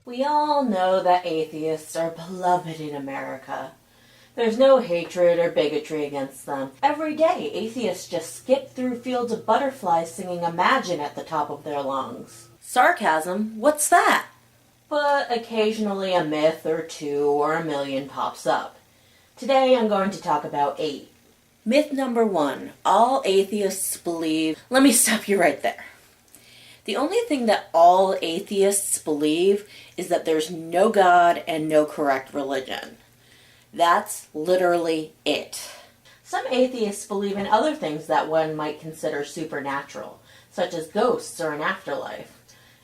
We all know that atheists are beloved in America. There's no hatred or bigotry against them. Every day, atheists just skip through fields of butterflies singing Imagine at the top of their lungs. Sarcasm? What's that? But occasionally a myth or two or a million pops up. Today I'm going to talk about 8. Myth number 1. All atheists believe... Let me stop you right there. The only thing that all atheists believe is that there's no God and no correct religion. That's literally it. Some atheists believe in other things that one might consider supernatural, such as ghosts or an afterlife.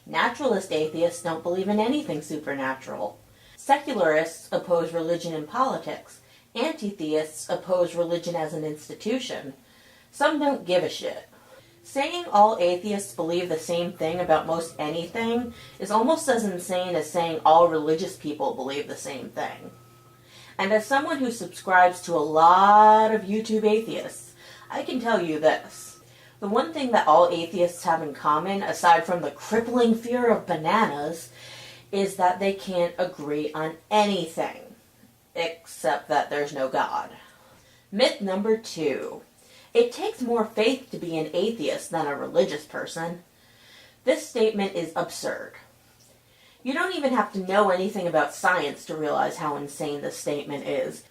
Naturalist atheists don't believe in anything supernatural. Secularists oppose religion and politics. Anti-theists oppose religion as an institution. Some don't give a shit. Saying all atheists believe the same thing about most anything is almost as insane as saying all religious people believe the same thing. And as someone who subscribes to a lot of YouTube atheists, I can tell you this. The one thing that all atheists have in common, aside from the crippling fear of bananas, is that they can't agree on anything, except that there's no God. Myth number 2. It takes more faith to be an atheist than a religious person. This statement is absurd. You don't even have to know anything about science to realize how insane this statement is.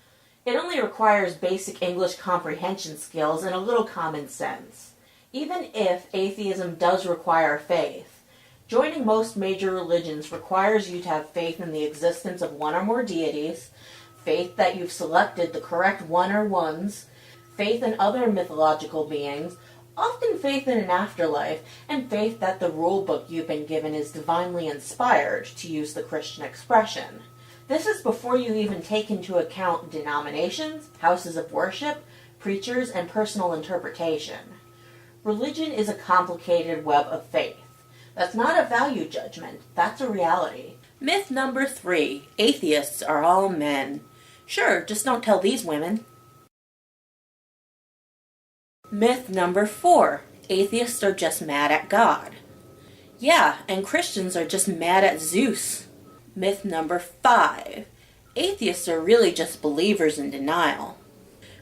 It only requires basic English comprehension skills and a little common sense. Even if atheism does require faith, joining most major religions requires you to have faith in the existence of one or more deities, faith that you've selected the correct one or ones, faith in other mythological beings, often faith in an afterlife, and faith that the rule book you've been given is divinely inspired, to use the Christian expression. This is before you even take into account denominations, houses of worship, preachers, and personal interpretation. Religion is a complicated web of faith. That's not a value judgment, that's a reality. Myth number 3. Atheists are all men. Sure, just don't tell these women. Myth number 4. Atheists are just mad at God. Yeah, and Christians are just mad at Zeus. Myth number 5. Atheists are really just believers in denial.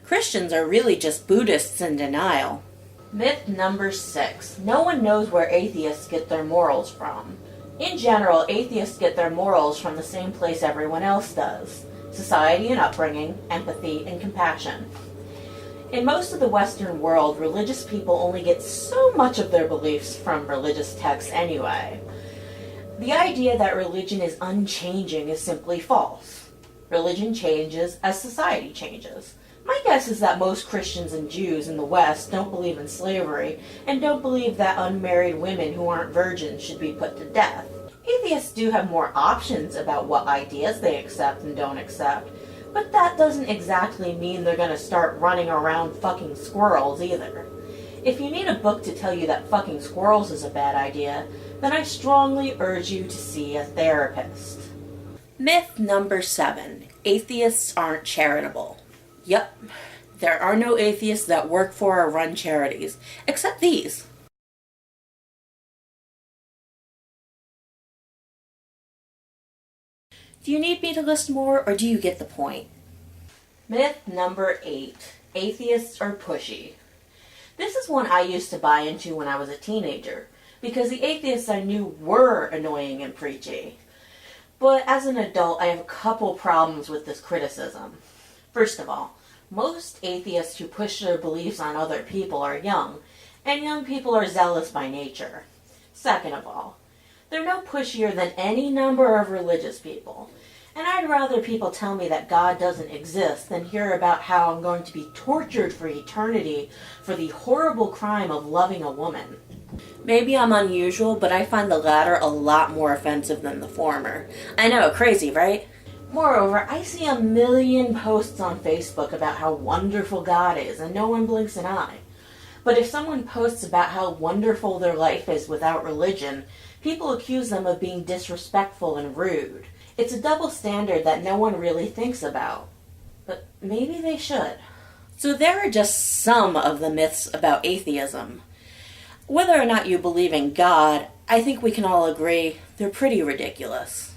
Christians are really just Buddhists in denial. Myth number 6. No one knows where atheists get their morals from. In general, atheists get their morals from the same place everyone else does. Society and upbringing, empathy and compassion. In most of the Western world, religious people only get so much of their beliefs from religious texts anyway. The idea that religion is unchanging is simply false. Religion changes as society changes. My guess is that most Christians and Jews in the West don't believe in slavery and don't believe that unmarried women who aren't virgins should be put to death. Atheists do have more options about what ideas they accept and don't accept, but that doesn't exactly mean they're gonna start running around fucking squirrels either. If you need a book to tell you that fucking squirrels is a bad idea, then I strongly urge you to see a therapist. Myth number 7. Atheists aren't charitable. Yep, there are no atheists that work for or run charities, except these. Do you need me to list more, or do you get the point? Myth number 8. Atheists are pushy. This is one I used to buy into when I was a teenager, because the atheists I knew were annoying and preachy. But as an adult, I have a couple problems with this criticism. First of all, most atheists who push their beliefs on other people are young, and young people are zealous by nature. Second of all, they're no pushier than any number of religious people, and I'd rather people tell me that God doesn't exist than hear about how I'm going to be tortured for eternity for the horrible crime of loving a woman. Maybe I'm unusual, but I find the latter a lot more offensive than the former. I know, crazy, right? Moreover, I see a million posts on Facebook about how wonderful God is, and no one blinks an eye. But if someone posts about how wonderful their life is without religion, people accuse them of being disrespectful and rude. It's a double standard that no one really thinks about. But maybe they should. So there are just some of the myths about atheism. Whether or not you believe in God, I think we can all agree they're pretty ridiculous.